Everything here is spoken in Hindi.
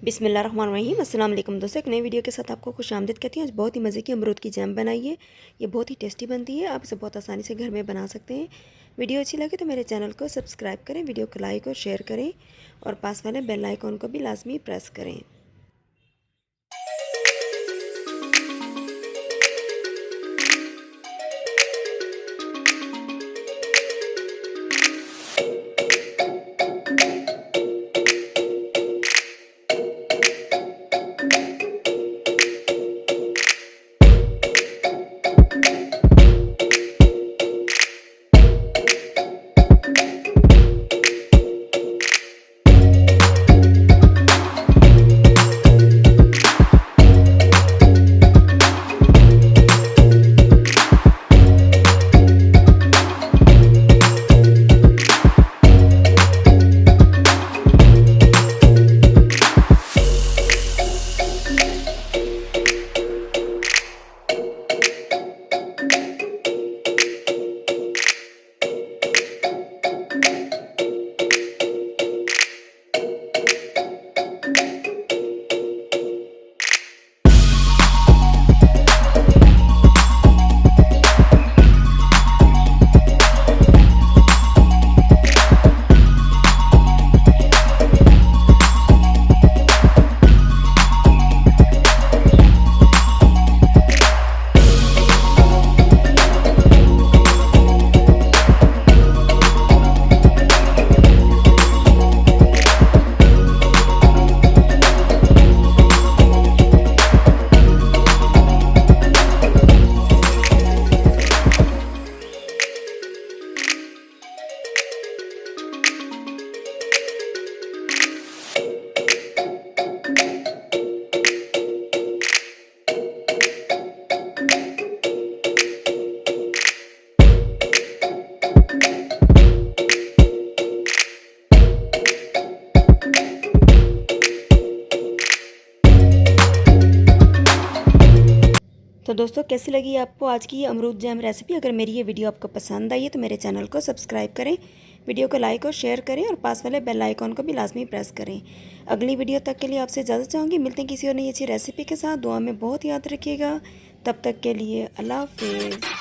बिस्मिल्लाहिर्रहमानिर्रहीम। अस्सलाम वालेकुम दोस्तों, एक नई वीडियो के साथ आपको खुशामदीद कहती हूँ। आज बहुत ही मज़े की अमरूद की जैम बनाई है। ये बहुत ही टेस्टी बनती है, आप इसे बहुत आसानी से घर में बना सकते हैं। वीडियो अच्छी लगे तो मेरे चैनल को सब्सक्राइब करें, वीडियो को लाइक और शेयर करें और पास वाले बेल आइकॉन को भी लाजमी प्रेस करें। तो दोस्तों, कैसी लगी आपको आज की ये अमरूद जैम रेसिपी? अगर मेरी ये वीडियो आपको पसंद आई है तो मेरे चैनल को सब्सक्राइब करें, वीडियो को लाइक और शेयर करें और पास वाले बेल आइकॉन को भी लाजमी प्रेस करें। अगली वीडियो तक के लिए आपसे इजाज़त चाहूँगी। मिलते हैं किसी और नई अच्छी रेसिपी के साथ। दुआ में बहुत याद रखिएगा। तब तक के लिए अल्लाह हाफिज़।